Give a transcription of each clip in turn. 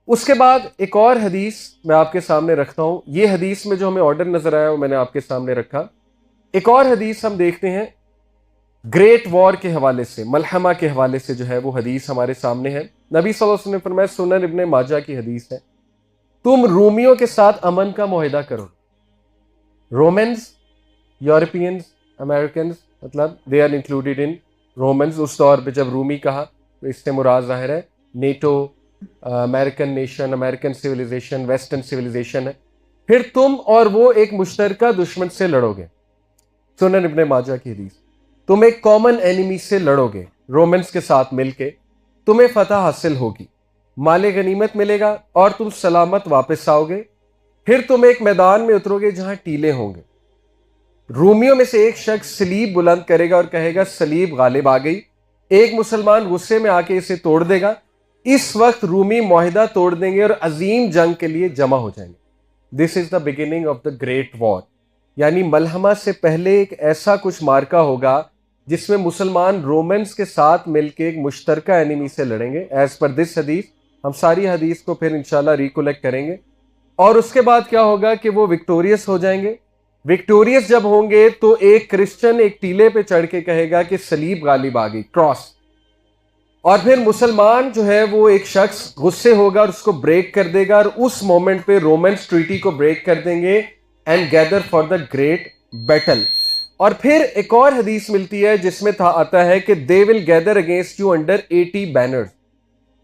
उसके बाद एक और हदीस मैं आपके सामने रखता हूं। ये हदीस में जो हमें ऑर्डर नजर आया वो मैंने आपके सामने रखा। एक और हदीस हम देखते हैं ग्रेट वॉर के हवाले से, मलहमा के हवाले से जो है वो हदीस हमारे सामने है। नबी सल्लल्लाहु अलैहि वसल्लम ने फरमाया, सुनन इब्ने माजा की हदीस है, तुम रूमियों के साथ अमन का मुआहिदा करो। रोमन्स, यूरोपियंस, अमेरिकन, मतलब they are included in Romans. उस दौर पे जब रूमी कहा तो इससे मुराद जाहिर है NATO, American nation, American civilization, western civilization है। फिर तुम और वो एक मुश्तरका दुश्मन से लड़ोगे। सुनन इब्ने माजा की हदीस, तुम एक कॉमन एनिमी से लड़ोगे रोमन्स के साथ मिलके, तुम्हें फतह हासिल होगी, माले गनीमत मिलेगा और तुम सलामत वापस आओगे। फिर तुम एक मैदान में उतरोगे जहां टीले होंगे। रूमियों में से एक शख्स सलीब बुलंद करेगा और कहेगा सलीब गालिब आ गई। एक मुसलमान गुस्से में आके इसे तोड़ देगा। इस वक्त रूमी मुआहिदा तोड़ देंगे और अजीम जंग के लिए जमा हो जाएंगे। This is the beginning of the great war, यानी मलहमा से पहले एक ऐसा कुछ मार्का होगा जिसमें मुसलमान रोमन्स के साथ मिलकर एक मुश्तरका एनिमी से लड़ेंगे। एज पर दिस हदीस, हम सारी हदीस को फिर इंशाल्लाह रिकोलेक्ट करेंगे। और उसके बाद क्या होगा कि वो विक्टोरियस हो जाएंगे। विक्टोरियस जब होंगे तो एक क्रिश्चियन एक टीले पे चढ़ के कहेगा कि सलीब गालिब आ गई, क्रॉस। और फिर मुसलमान जो है वो एक शख्स गुस्से होगा और उसको ब्रेक कर देगा, और उस मोमेंट पे रोमन्स ट्रीटी को ब्रेक कर देंगे and gather for the great battle. और फिर एक और हदीस मिलती है जिसमें आता है कि they will gather against you under 80 banners.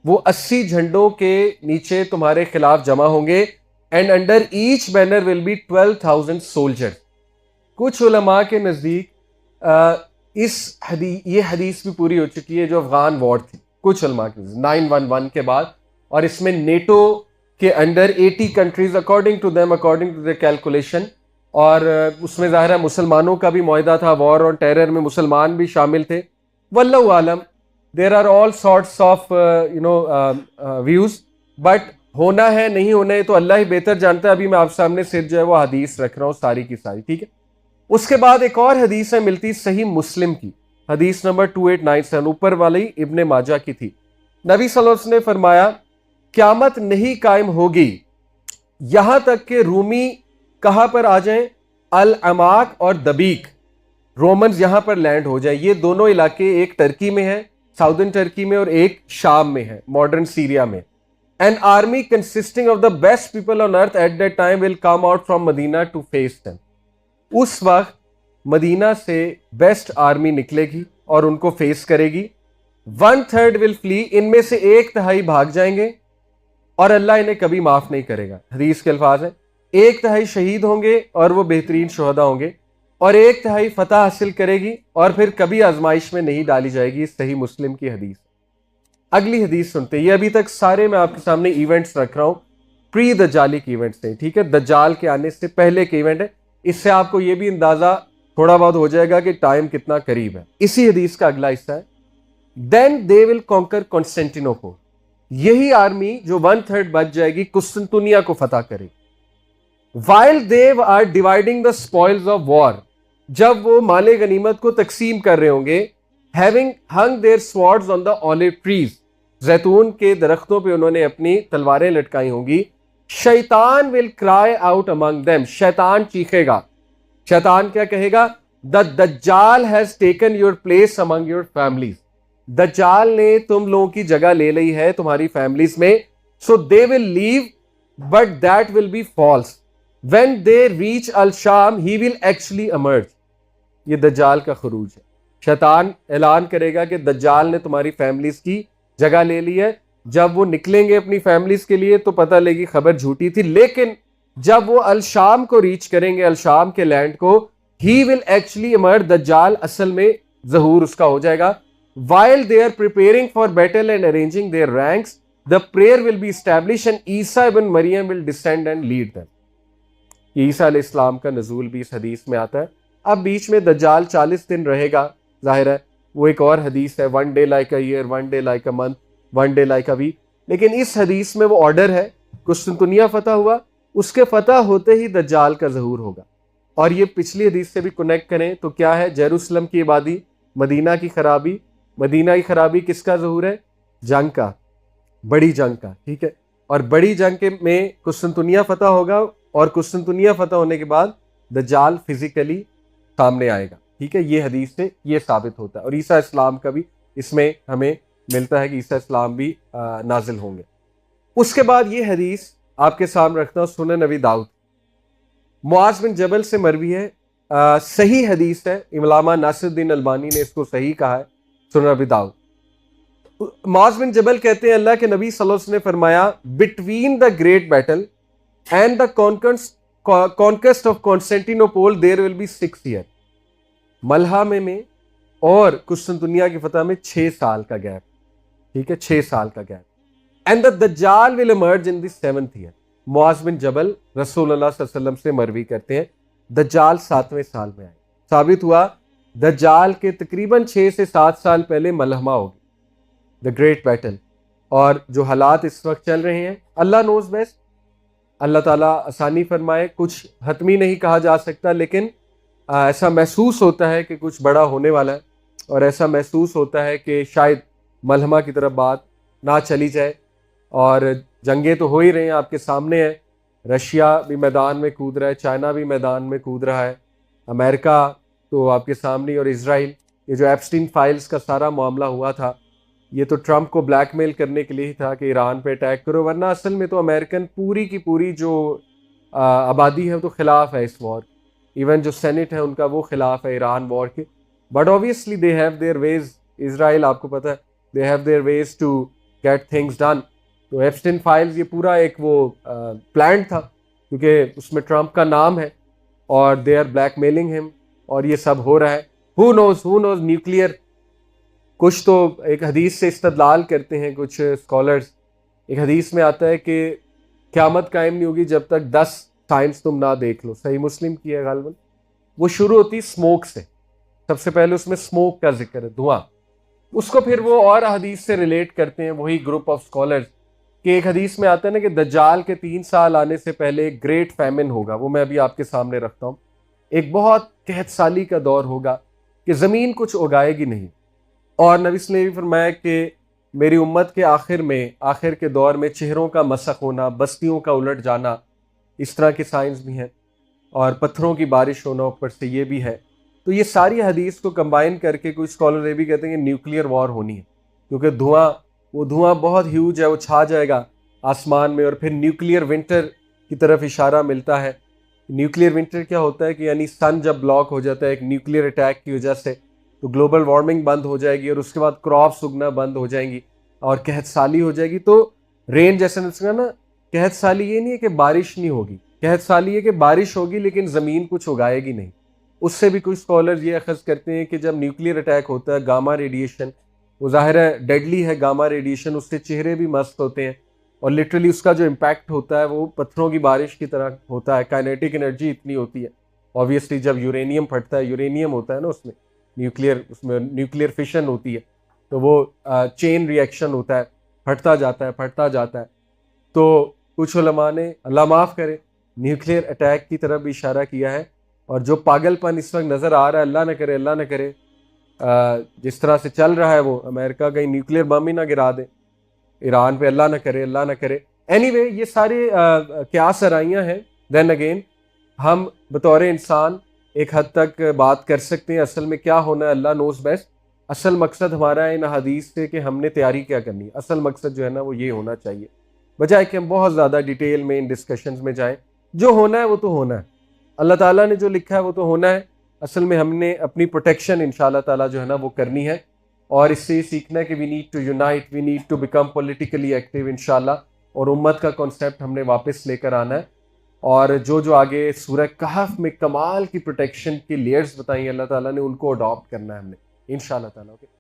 वो 80 झंडों के नीचे तुम्हारे खिलाफ जमा होंगे and under each banner will be 12,000 soldier. कुछ उलमा के नजदीक ये हदीस भी पूरी हो चुकी है जो अफगान वॉर थी, कुछ उलमा के 911 के बाद। और इसमें नेटो के under 80 countries according to them, according to the calculation, और उसमें ज़ाहिर है मुसलमानों का भी मुआहिदा था। वॉर ऑन टेरर में मुसलमान भी शामिल थे। वल्लाहु आलम, there are all sorts of views, but होना है नहीं होना है तो अल्लाह ही बेहतर जानता है। अभी मैं आप सामने सिर्फ जो है वो हदीस रख रहा हूँ सारी की सारी, ठीक है। उसके बाद एक और हदीस है मिलती सही मुस्लिम की, हदीस नंबर 2897, ऊपर वाली इब्ने माजा की थी। नबी सल्लल्लाहु अलैहि वसल्लम ने फरमाया, क़यामत नहीं कायम होगी यहां तक कि रूमी कहां पर आ जाएं, अल अमाक और दबीक, रोमन्स यहां पर लैंड हो जाए। ये दोनों इलाके एक टर्की में है, साउदर्न टर्की में, और एक शाम में है, मॉडर्न सीरिया में। An army consisting of the best people on earth at that time will come out from Medina to face them. उस वक्त मदीना से बेस्ट आर्मी निकलेगी और उनको फेस करेगी। 1/3 विल फ्ली, इनमें से 1/3 भाग जाएंगे और अल्लाह इन्हें कभी माफ नहीं करेगा। हदीस के अल्फाज है, 1/3 शहीद होंगे और वो बेहतरीन शुहदा होंगे, और 1/3 फतह हासिल करेगी और फिर कभी आजमाइश में नहीं डाली जाएगी। सही मुस्लिम की हदीस। अगली हदीस सुनते हैं। ये अभी तक सारे मैं आपके सामने इवेंट्स रख रहा हूं, प्री दज्जाली के इवेंट्स थे, ठीक है, दज्जाल के आने से पहले के इवेंट है। इससे आपको ये भी अंदाजा थोड़ा बहुत हो जाएगा कि टाइम कितना करीब है। इसी हदीस का अगला हिस्सा है, then they will conquer Constantinople. यही आर्मी जो 1/3 बच जाएगी कुस्तुनतुनिया को फतह करेगी। While they are dividing the spoils of war, जब वो माले गनीमत को तकसीम कर रहे होंगे, having hung their swords on the olive trees, जैतून के दरख्तों पे उन्होंने अपनी तलवारें लटकाई होंगी। शैतान will cry out among them, शैतान चीखेगा। शैतान क्या कहेगा? द दज्जाल has taken your place among your families, दज्जाल ने तुम लोगों की जगह ले ली है तुम्हारी फैमिलीज में। So they will leave but that will be false, when they reach al Sham he will actually emerge. ये दज्जाल का खरूज है। शैतान ऐलान करेगा कि दज्जाल ने तुम्हारी फैमिलीज की जगह ले ली है। जब वो निकलेंगे अपनी फैमिलीज के लिए तो पता लगी खबर झूठी थी, लेकिन जब वो अल शाम को रीच करेंगे, अल शाम के लैंड को, ही विल एक्चुअली इमर्ज, दज्जाल असल में ज़हूर उसका हो जाएगा। While they are preparing for battle and arranging their ranks, the prayer will be established and Isa ibn Maryam will descend and lead them. ईसा अलैहिस्सलाम का नज़ूल भी इस हदीस में आता है। अब बीच में दज्जाल 40 दिन रहेगा, जाहिर है वो एक और हदीस है, 1 day like a year, 1 day like a month, 1 day like a week। लेकिन इस हदीस में वो ऑर्डर है, कुस्तुनतुनिया फतह हुआ, उसके फतह होते ही दज्जाल का ज़हूर होगा। और ये पिछली हदीस से भी कनेक्ट करें तो क्या है? जेरूसलम की आबादी, मदीना की खराबी। मदीना की खराबी किसका ज़हूर है? जंग का, बड़ी जंग का, ठीक है। और बड़ी जंग के में कुस्तुनतुनिया फतह होगा, और कुस्तुनतुनिया फतह होने के बाद दज्जाल फिजिकली सामने आएगा। ठीक है, ये हदीस से ये साबित होता है। और ईसा इस्लाम का भी इसमें हमें मिलता है कि ईसा इस्लाम भी नाजिल होंगे। उसके बाद ये हदीस आपके सामने रखता हूँ, सुनन नबी दाऊद, मुआज बिन जबल से मरवी है, सही हदीस है। इमाम नासिरुद्दीन अलबानी ने इसको सही कहा है, सुनन नबी दाऊद। मुआज बिन जबल कहते हैं अल्लाह के नबी सल्लल्लाहु अलैहि वसल्लम ने फरमाया, between the great battle and the conquest of Constantinople there will be 6 year. मलहमे में और कुस्तुनतुनिया की फतह में 6 साल का गैप। ठीक है, 6 साल का गैप। एंड द दज्जाल will emerge in the 7th year. मुआज बिन जबल रसूलुल्लाह सल्लल्लाहु अलैहि वसल्लम से मरवी करते हैं, दज्जाल 7वें साल में आए। साबित हुआ दज्जाल के तकरीबन 6 से 7 साल पहले मलहमा होगी, द ग्रेट बैटल। और जो हालात इस वक्त चल रहे हैं, अल्लाह नोज बेस्ट, अल्लाह ताला आसानी फरमाए। कुछ हतमी नहीं कहा जा सकता, लेकिन ऐसा महसूस होता है कि कुछ बड़ा होने वाला है, और ऐसा महसूस होता है कि शायद मलहमा की तरफ बात ना चली जाए। और जंगें तो हो ही रही हैं, आपके सामने है। रशिया भी मैदान में कूद रहा है, चाइना भी मैदान में कूद रहा है, अमेरिका तो आपके सामने, और इजराइल। ये जो एप्स्टीन फाइल्स का सारा मामला हुआ था, ये तो ट्रंप को ब्लैकमेल करने के लिए ही था कि ईरान पे अटैक करो, वरना असल में तो अमेरिकन पूरी की पूरी जो आबादी है वो तो खिलाफ है इस वॉर। इवन जो सेनेट है उनका वो खिलाफ है ईरान वॉर के। But obviously they have their ways, Israel आपको पता है, they have their ways to get things done. तो एप्स्टीन फाइल्स ये पूरा एक वो प्लान था, क्योंकि उसमें ट्रंप का नाम है और दे आर ब्लैकमेलिंग हिम, और ये सब हो रहा है। Who knows nuclear. कुछ तो एक हदीस से इस्तदलाल करते हैं कुछ स्कॉलर्स। एक हदीस में आता है कि क़यामत कायम नहीं होगी जब तक 10 साइंस तुम ना देख लो। सही मुस्लिम की है गालिबन। वो शुरू होती स्मोक से, सबसे पहले उसमें स्मोक का जिक्र है, धुआं। उसको फिर वो और हदीस से रिलेट करते हैं वही ग्रुप ऑफ स्कॉलर्स, कि एक हदीस में आता है ना कि दज्जाल के 3 साल आने से पहले एक ग्रेट फैमिन होगा। वो मैं अभी आपके सामने रखता हूँ। एक बहुत कहत साली का दौर होगा कि ज़मीन कुछ उगाएगी नहीं। और नबी ने भी फरमाया कि मेरी उम्मत के आखिर के दौर में चेहरों का मसख होना, बस्तियों का उलट जाना, इस तरह के साइंस भी हैं, और पत्थरों की बारिश होना ऊपर से ये भी है। तो ये सारी हदीस को कंबाइन करके कुछ स्कॉलर ये भी कहते हैं कि न्यूक्लियर वॉर होनी है, क्योंकि धुआं बहुत ह्यूज है, वो छा जाएगा आसमान में, और फिर न्यूक्लियर विंटर की तरफ इशारा मिलता है। न्यूक्लियर विंटर क्या होता है कि यानी सन जब ब्लॉक हो जाता है एक न्यूक्लियर अटैक की वजह से, तो ग्लोबल वार्मिंग बंद हो जाएगी, और उसके बाद क्रॉप्स उगना बंद हो जाएंगी, और कहत साली हो जाएगी। तो रेन जैसे ना, कहत साली ये नहीं है कि बारिश नहीं होगी, कहत साली है कि बारिश होगी लेकिन ज़मीन कुछ उगाएगी नहीं। उससे भी कुछ स्कॉलर्स ये अखज़ करते हैं कि जब न्यूक्लियर अटैक होता है, गामा रेडिएशन, वो ज़ाहिर है डेडली है गामा रेडिएशन, उससे चेहरे भी मस्त होते हैं, और लिटरली उसका जो इम्पैक्ट होता है वो पत्थरों की बारिश की तरह होता है। काइनेटिक एनर्जी इतनी होती है। ऑब्वियसली जब यूरेनियम फटता है, यूरेनियम होता है ना उसमें न्यूक्लियर फिशन होती है, तो वो चेन रिएक्शन होता है, फटता जाता है। तो कुछ उलमा ने, अल्लाह माफ़ करे, न्यूक्लियर अटैक की तरफ भी इशारा किया है। और जो पागलपन इस वक्त नज़र आ रहा है, अल्लाह न करे जिस तरह से चल रहा है, वो अमेरिका कहीं न्यूक्लियर बम ही ना गिरा दे ईरान पे, अल्लाह न करे। एनीवे, ये सारे क्या सराइयाँ हैं। देन अगेन हम बतौर इंसान एक हद तक बात कर सकते हैं, असल में क्या होना है अल्लाह नोज बेस्ट। असल मकसद हमारा है इन हदीस से कि हमने तैयारी क्या करनी है। असल मकसद जो है ना वो ये होना चाहिए, बजाय कि हम बहुत ज़्यादा डिटेल में इन डिस्कशंस में जाएं। जो होना है वो तो होना है, अल्लाह ताला ने जो लिखा है वो तो होना है। असल में हमने अपनी प्रोटेक्शन इंशाअल्लाह ताला जो है ना वो करनी है, और इससे सीखना है कि we need to unite, we need to become politically active इंशाअल्लाह, और उम्मत का कॉन्सेप्ट हमने वापस लेकर आना है। और जो आगे सूरह कहफ में कमाल की प्रोटेक्शन की लेयर्स बताई अल्लाह ताला ने, उनको अडॉप्ट करना है हमने इंशाअल्लाह ताला। ओके।